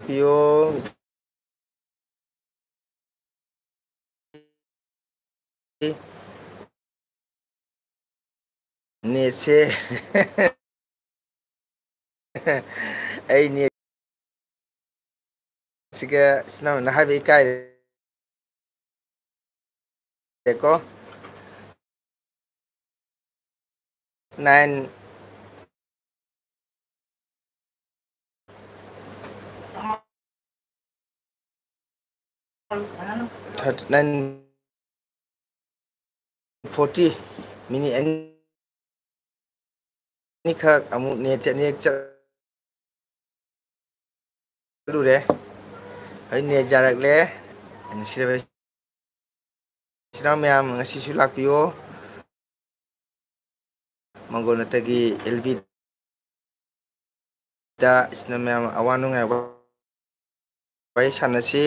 ꯂꯥꯛꯄꯤꯌꯣ ꯅꯦꯠꯁꯦ ꯑꯩ ꯅꯦꯠꯁꯤꯒ ꯅꯪꯅ ꯍꯥꯏꯕ ꯏꯀꯥꯏꯔꯦꯀꯣ 9 40 ꯃꯤꯅꯤꯠ ꯑꯅꯤꯈꯛ ꯑꯃꯨꯛ ꯅꯦꯠꯁꯦ ꯑꯅꯤꯔꯛ ꯆꯠꯂꯨꯔꯦ ꯑꯩ ꯅꯦꯠ ꯌꯥꯔꯛꯂꯦ ꯅꯨꯡꯁꯤꯔꯕ ꯏꯆꯤꯜ ꯏꯅꯥꯎ ꯃꯌꯥꯝ ꯉꯁꯤꯁꯨ ꯂꯥꯛꯄꯤꯌꯣ ꯃꯪꯒꯣꯜꯅꯨꯇꯒꯤ ꯑꯦꯜꯕꯤ ꯗ ꯏꯆꯤꯟ ꯃꯌꯥꯝ ꯑꯋꯥ ꯅꯨꯡꯉꯥꯏ ꯋꯥꯔꯤ ꯁꯥꯟꯅꯁꯤ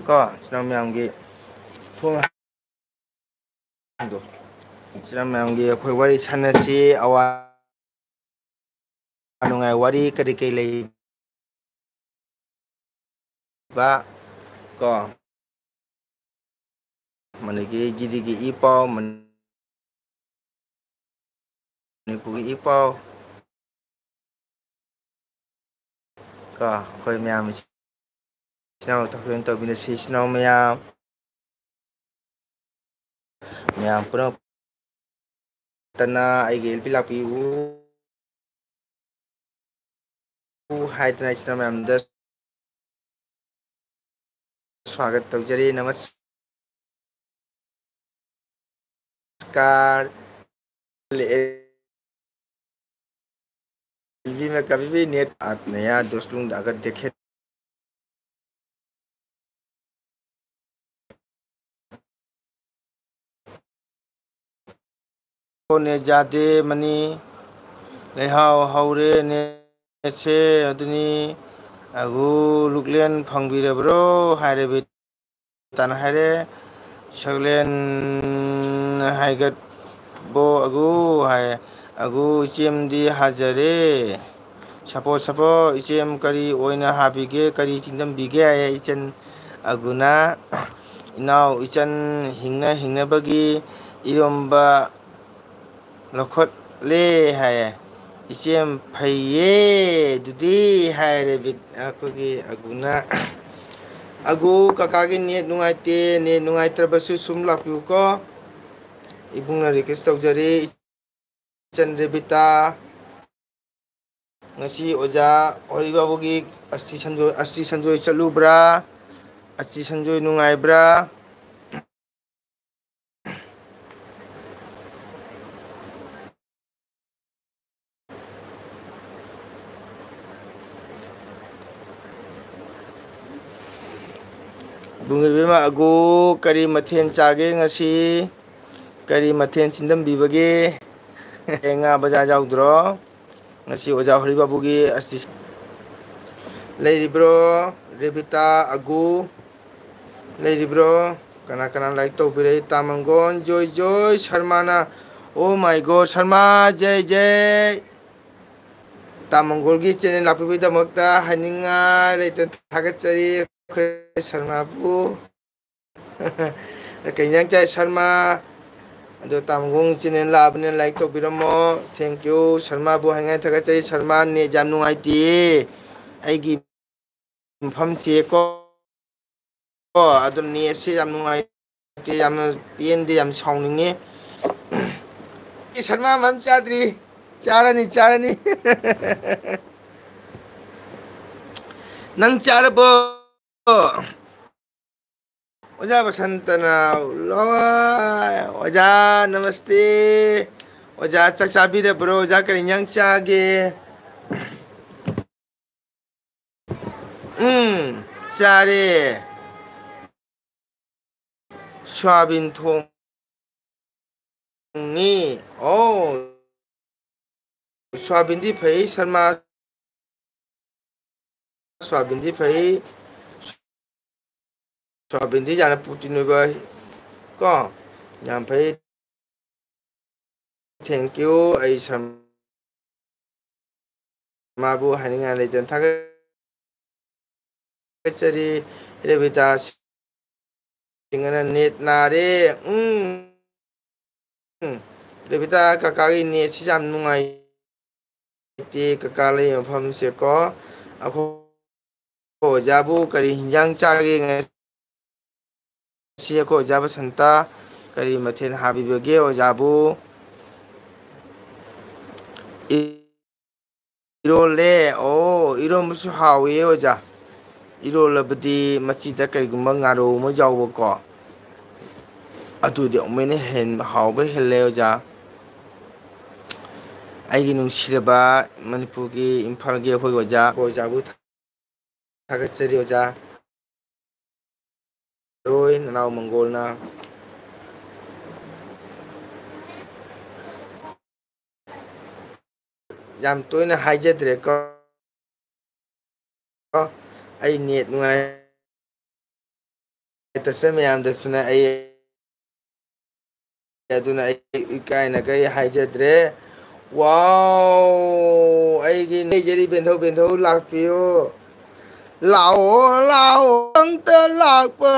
ꯀꯣ ꯏꯆꯤꯟ ꯏꯅꯥꯎ ꯃꯌꯥꯝꯒꯤ ꯊꯣꯡ ꯏꯆꯤꯟ ꯏꯅꯥꯎ ꯃꯌꯥꯝꯒꯤ ꯑꯩꯈꯣꯏ ꯋꯥꯔꯤ ꯁꯥꯟꯅꯁꯤ ꯑꯋꯥ ꯅꯨꯡꯉꯥꯏ ꯋꯥꯔꯤ ꯀꯔꯤ ꯀꯔꯤ ꯂꯩ ꯀꯣ ꯃꯅꯤꯒꯤ ꯖꯤꯔꯤꯒꯤ ꯏ ꯄꯥꯎ ꯃꯅꯤꯄꯨꯔꯒꯤ ꯏ ꯄꯥꯎ ꯀꯣ ꯑꯩꯈꯣꯏ ꯃꯌꯥꯝ ꯏꯆꯤꯟ ꯏꯅꯥꯎ ꯇꯊꯣꯛ ꯇꯧꯃꯤꯟꯅꯁꯤ ꯏꯆꯤꯟ ꯏꯅꯥꯎ ꯃꯌꯥꯝ ꯃꯌꯥꯝ ꯄꯨꯟꯅ ꯑꯩꯒꯤ ꯑꯦꯜ ꯄꯤ ꯂꯥꯛꯄꯤꯌꯨ ꯍꯥꯏꯗꯅ ꯏꯆꯤꯟ ꯏꯅꯥꯎ ꯃꯌꯥꯝꯗ ꯁ꯭ꯋꯥꯒꯠ ꯇꯧꯖꯔꯤ ꯅꯃꯁꯀꯥꯔ हिंदी में कभी भी नेट नया दोस्त लोग अगर देखे तो नेट जादे मनी लेहाव हौरे नेटसे अदुनी अगु लुकलेन फंगबिरब्रो हायरे ताना हायरे सगलेन हायगत बो अगु हाय अगु इचेमदी हाजरे सपो इचेम करी ओइना हाबिगे करी चिंदमबिगे आय इचन अगुना इनाव इचन हिंगनबगी इरोम्बा लखोटले हाय इचेम फैये दुदी हायरे बित अखोगी अगुना अगु काकागी नेट नुंगाइते नेट नुंगाइत्रबसु सुम लाक्पिउ को इबुंगना request तौजरी इचन रेबिता ngasi oja horibabugi asti sanjoi chalubra asti sanjoi nungaibra Bungibima agu kari mathen chage ngasi kari mathen chindambibage nga baja jaudro ngasi oja horibabugi asti leiribro rebita agu leiribro kana kana like tobire tamangon joy joy sharmana oh my god sharma jay jay तामंगोल की channel लापीबीदमक्ता हाइनिंगा लेते थागतचरी शर्माबू कहीं चाहे शर्मा अदो तामंगोल channel लाबने like तौबिरमो thank you शर्माबू हाइंगा थागतचरी शर्मा ने जाम नुंगाइते आइगी मफम चेको अदो नेसे जाम नुंगाइते जाम पेंदे जाम साउनिंगे शर्मा मम चादरी चारनी चारनी नंग चारबो ओजा बसंतना ओजा नमस्ते ओजा चक चाबिरब्रो ओजा करी इंजांग चागे चारे सोयाबीन थोंगी ओ सोयाबीन दी फई शर्मा सोयाबीन दी फई सोयाबीन दी जाना पुटिन को याम फई थैंक यू आई शर्माबू हाइनिंगा लेते थागे ꯆꯔꯤ ꯔꯦꯕꯤꯇꯥ ꯁꯤꯡꯒꯅ ꯅꯦꯠ ꯅꯥꯔꯦ ꯔꯦꯕꯤꯇꯥ ꯀꯀꯥꯒꯤ ꯅꯦꯠꯁꯤ ꯌꯥꯝ ꯅꯨꯡꯉꯥꯏꯇꯦ ꯀꯀꯥ ꯂꯩ ꯃꯐꯝꯁꯦꯀꯣ ꯑꯩꯈꯣꯏ ꯑꯣꯖꯥꯕꯨ ꯀꯔꯤ ꯍꯤꯟꯖꯥꯡ ꯆꯥꯒꯦ ꯉꯁꯤ ꯑꯩꯈꯣꯏ ꯑꯣꯖꯥ ꯕꯁꯟꯇ ꯀꯔꯤ ꯃꯊꯦꯜ ꯍꯥꯕꯤꯕꯒꯦ ꯑꯣꯖꯥꯕꯨ ꯏꯔꯣꯜꯂꯦ ꯑꯣ ꯏꯔꯣꯟꯕꯁꯨ ꯍꯥꯎꯋꯦ ꯑꯣꯖꯥ ꯏꯔꯣꯜꯂꯕꯗꯤ ꯃꯆꯤꯗ ꯀꯔꯤꯒꯨꯝꯕ ꯉꯥꯔꯧ ꯑꯃ ꯌꯥꯎꯕꯀꯣ ꯑꯗꯨꯗꯤ ꯑꯃꯨꯛ ꯍꯦꯟꯅ ꯍꯥꯎꯕ ꯍꯦꯜꯂꯦ ꯑꯣꯖꯥ ꯑꯩꯒꯤ ꯅꯨꯡꯁꯤꯔꯕ ꯃꯅꯤꯄꯨꯔꯒꯤ ꯏꯝꯐꯥꯜꯒꯤ ꯑꯩꯈꯣꯏ ꯑꯣꯖꯥꯕꯨ ꯊꯥꯒꯠꯆꯔꯤ ꯑꯣꯖꯥ ꯔꯣꯏ ꯅꯅꯥꯎ ꯃꯪꯒꯣꯜꯅ ꯌꯥꯝ ꯇꯣꯏꯅ ꯍꯥꯏꯖꯗ꯭ꯔꯦꯀꯣ ꯑꯩ ꯅꯦꯠ ꯅꯨꯡꯉꯥꯏ ꯇꯁ ꯃꯌꯥꯝꯗꯁꯨꯅ ꯑꯗꯨꯅ ꯑꯩ ꯏꯀꯥꯏꯅ ꯍꯥꯏꯖꯗ꯭ꯔꯦ ꯋꯥꯎ ꯑꯩꯒꯤ ꯅꯖꯔꯤ ꯕꯦꯟꯊꯧ ꯂꯥꯛꯄꯤꯌꯨ ꯂꯥꯛꯑꯣ ꯂꯥꯛꯑꯣ ꯑꯝꯇ ꯂꯥꯛꯄ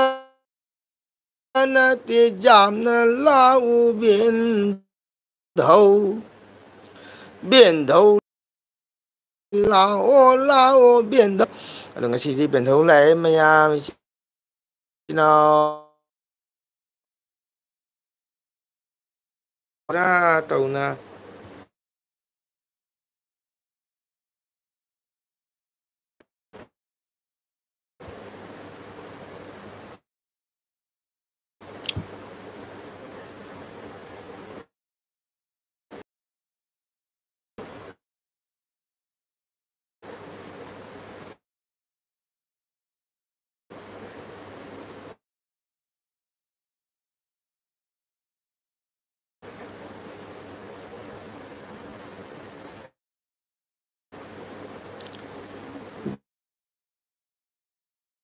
ꯅꯠꯇꯦ ꯌꯥꯝꯅ ꯂꯥꯛꯎ ꯕꯦꯟꯙꯧ ꯕꯦꯟꯙꯧ ꯂꯥꯛꯑꯣ ꯂꯥꯛꯑꯣ ꯕꯦꯟꯙꯧ ꯑꯗꯣ ꯉꯁꯤꯗꯤ ꯕꯦꯟꯙꯧ ꯂꯥꯛꯑꯦ ꯃꯌꯥꯝ ꯏꯆꯤꯟ ꯏꯅꯥꯎ ꯄꯨꯔꯥ ꯇꯧꯅ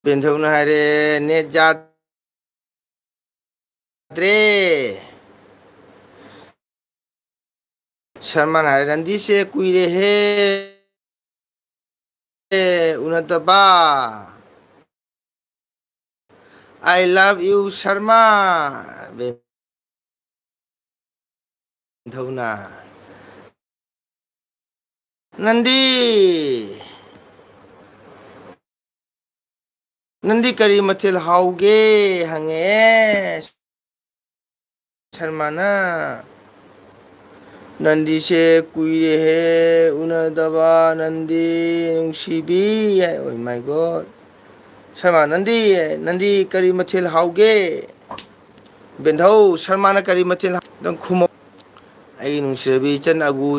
ꯕꯦꯟꯙꯧꯅ ꯍꯥꯏꯔꯦ ꯅꯦꯠ ꯌꯥꯗ꯭ꯔꯦ ꯁꯜꯃꯥꯟ ꯍꯥꯏꯔꯦ ꯔꯟꯗꯤꯁꯦ ꯀꯨꯏꯔꯦꯍꯦ ꯎꯅꯗꯕ ꯑꯥꯏ ꯂꯚ ꯌꯨ ꯁꯔꯃ ꯕꯦꯟꯙꯧꯅ ꯅꯟꯗꯤ ꯅꯪꯗꯤ ꯀꯔꯤ ꯃꯊꯦꯜ ꯍꯥꯎꯒꯦ ꯍꯪꯉꯛꯑꯦ ꯁꯜꯃꯥꯟꯅ ꯅꯟꯗꯤꯁꯦ ꯀꯨꯏꯔꯦꯍꯦ ꯎꯅꯗꯕ ꯅꯟꯗꯤ ꯅꯨꯡꯁꯤꯕꯤ ꯑꯣ ꯃꯥꯏ ꯒꯣꯗ ꯁꯜꯃꯥꯟ ꯅꯟꯗꯤ ꯀꯔꯤ ꯃꯊꯦꯜ ꯍꯥꯎꯒꯦ ꯕꯦꯟꯙꯧ ꯁꯜꯃꯥꯟꯅ ꯀꯔꯤ ꯃꯊꯦꯜ ꯅꯪ ꯈꯨꯝꯃꯣ ꯑꯩꯒꯤ ꯅꯨꯡꯁꯤꯔꯕꯤ ꯏꯆꯟ ꯑꯒꯨ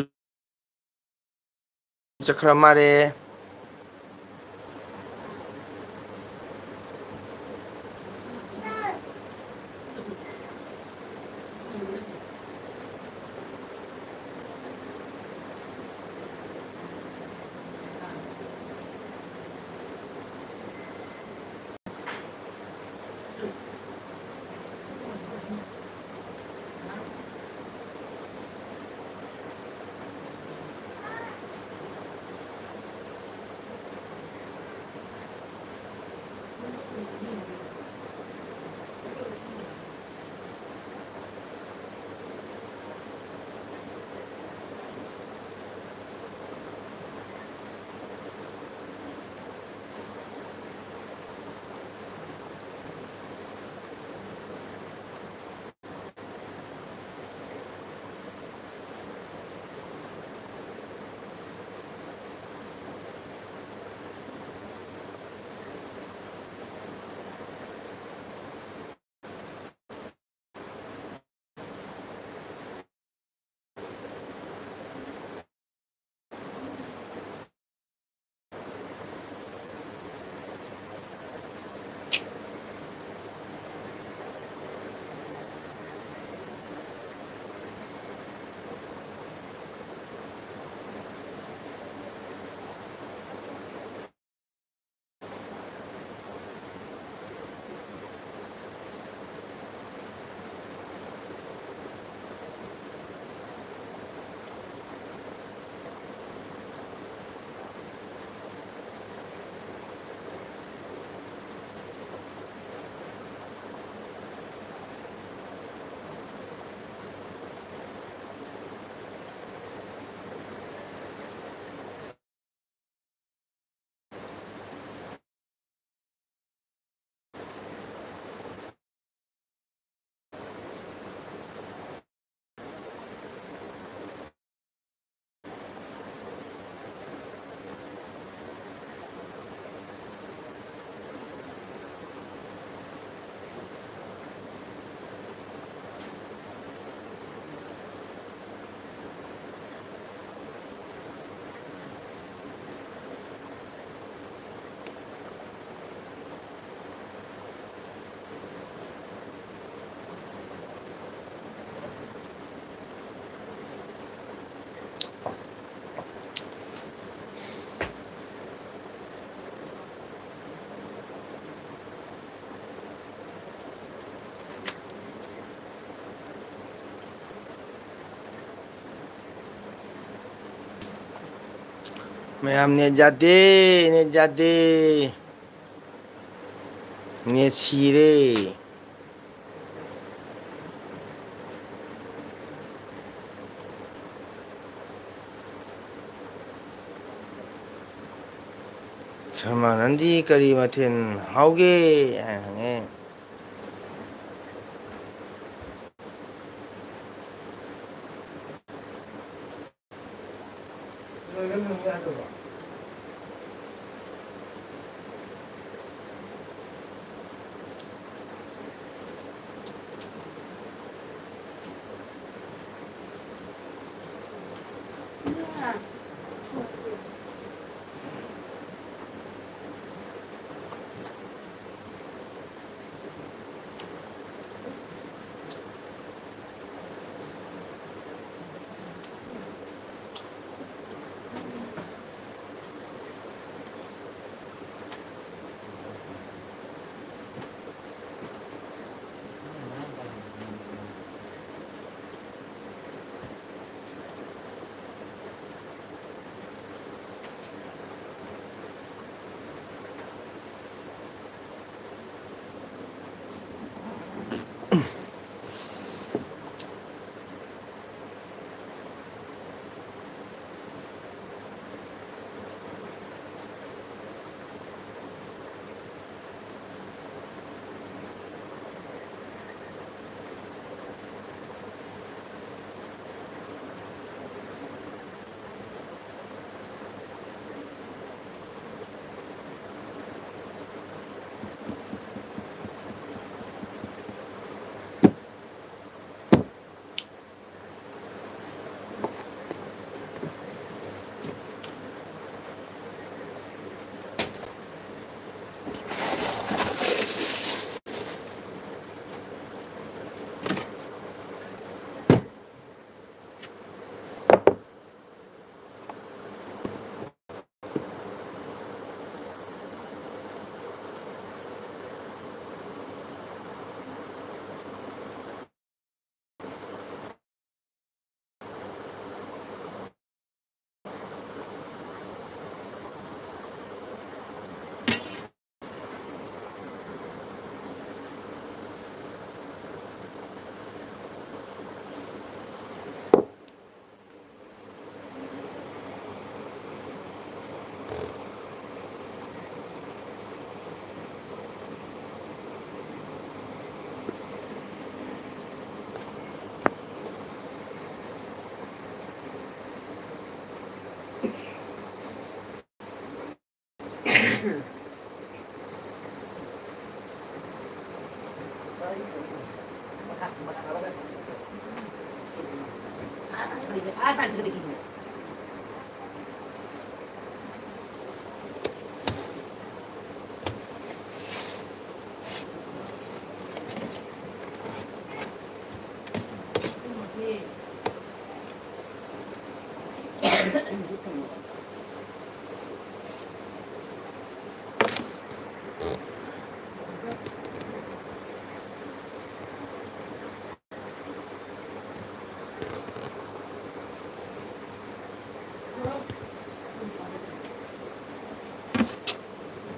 ꯆꯠꯈ꯭ꯔ ꯃꯥꯜꯂꯦ मैम नेट जाते नेट सीरे शर्मा नंदी करी मथिन हाउगे हंगे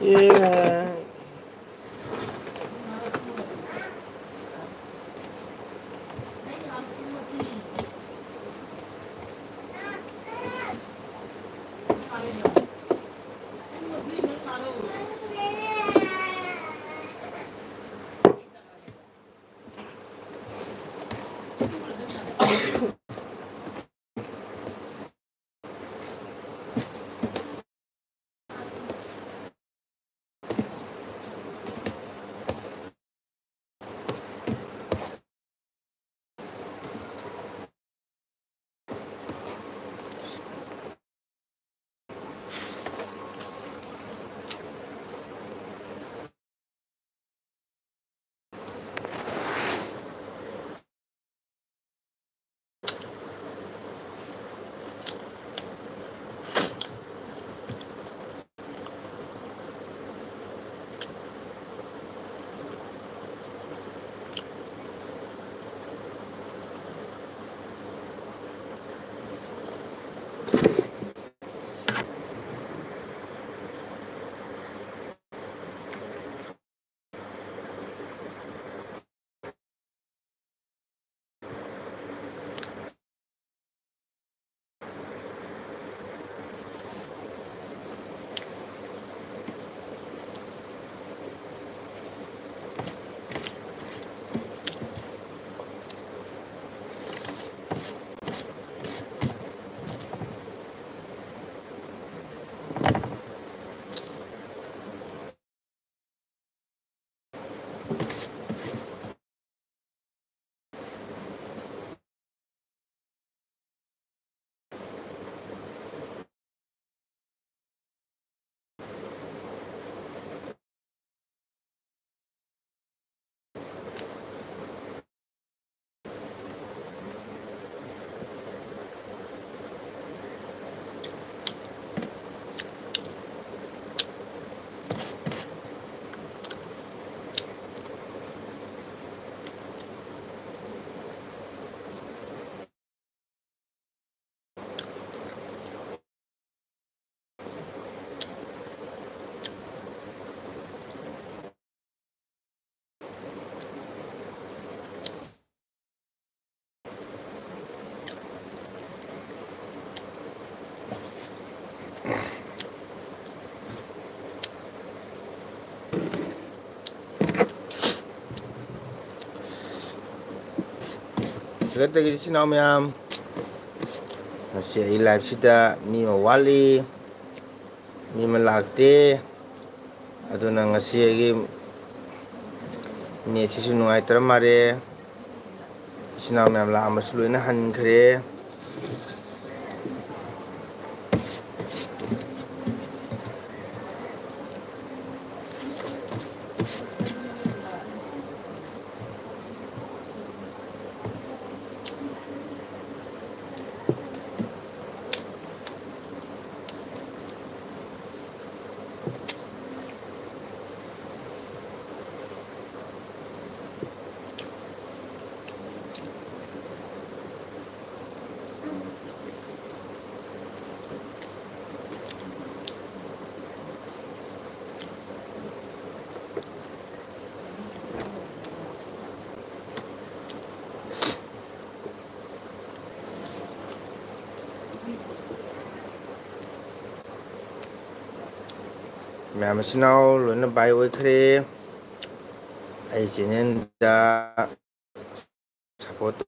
Yeah. ꯊꯥꯒꯠꯆꯔꯤ ꯏꯆꯤꯟ ꯏꯅꯥꯎ ꯃꯌꯥꯝ ꯉꯁꯤ ꯑꯩ ꯂꯥꯏꯚꯁꯤꯗ ꯃꯤ ꯑꯃ ꯋꯥꯠꯂꯤ ꯃꯤ ꯑꯃ ꯂꯥꯛꯇꯦ ꯑꯗꯨꯅ ꯉꯁꯤ ꯑꯩꯒꯤ ꯅꯦꯠꯁꯤꯁꯨ ꯅꯨꯡꯉꯥꯏꯇ꯭ꯔ ꯃꯥꯜꯂꯦ ꯏꯆꯤꯟ ꯏꯅꯥꯎ ꯃꯌꯥꯝ ꯂꯥꯛꯑꯝꯕꯁꯨ ꯂꯣꯏꯅ ꯍꯟꯈ꯭ꯔꯦ ꯃꯌꯥꯝ ꯏꯆꯤꯟ ꯏꯅꯥꯎ ꯂꯣꯏꯅ ꯕꯥꯏ ꯑꯣꯏꯈ꯭ꯔꯦ ꯑꯩ ꯆꯦꯅꯦꯜꯗ ꯁꯞꯄꯣꯔꯠ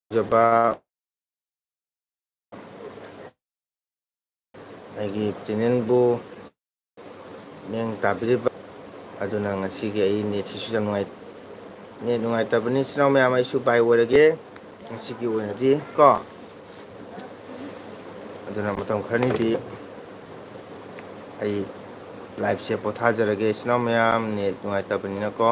ꯇꯧꯖꯕ ꯑꯩꯒꯤ ꯆꯦꯅꯦꯜꯕꯨ ꯃꯤꯠꯌꯦꯡ ꯇꯥꯕꯤꯔꯤꯕ ꯑꯗꯨꯅ ꯉꯁꯤꯒꯤ ꯑꯩ ꯅꯦꯠꯁꯤꯁꯨ ꯌꯥꯝ ꯅꯦꯠ ꯅꯨꯡꯉꯥꯏꯇꯕꯅꯤ ꯏꯆꯤꯟ ꯏꯅꯥꯎ ꯃꯌꯥꯝ ꯑꯩꯁꯨ ꯕꯥꯏ ꯑꯣꯏꯔꯒꯦ ꯉꯁꯤꯒꯤ ꯑꯣꯏꯅꯗꯤ ꯀꯣ ꯑꯗꯨꯅ ꯃꯇꯝ ꯈꯔꯅꯤꯗꯤ ꯑꯩ ꯂꯥꯏꯚꯁꯦ ꯄꯣꯊꯥꯖꯔꯒꯦ ꯏꯆꯤꯟ ꯏꯅꯥꯎ ꯃꯌꯥꯝ ꯅꯦꯠ ꯅꯨꯡꯉꯥꯏꯇꯕꯅꯤꯅꯀꯣ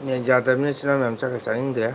ꯅꯦꯠ ꯌꯥꯗꯕꯅꯤꯅ ꯏꯆꯤꯟ ꯏꯅꯥꯎ ꯃꯌꯥꯝ ꯆꯥꯛꯀ ꯆꯥꯅꯤꯡꯗ꯭ꯔꯦ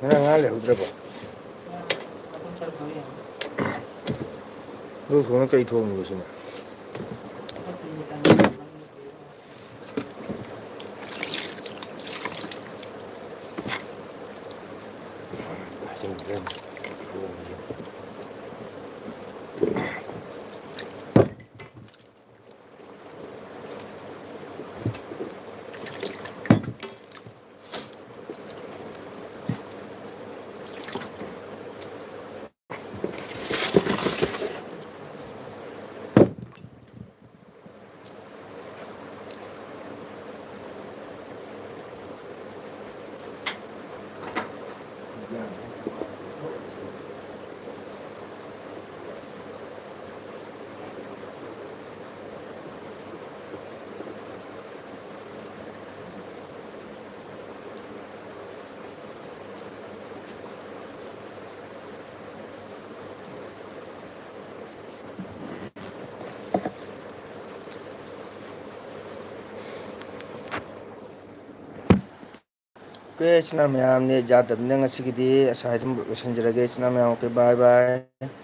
ngā lehudraba lu thona kai thong sina Okay, it's not me. I'm Nate Jadab. Nang asigidi aside mo losenjera guys. Na me. Okay, bye bye.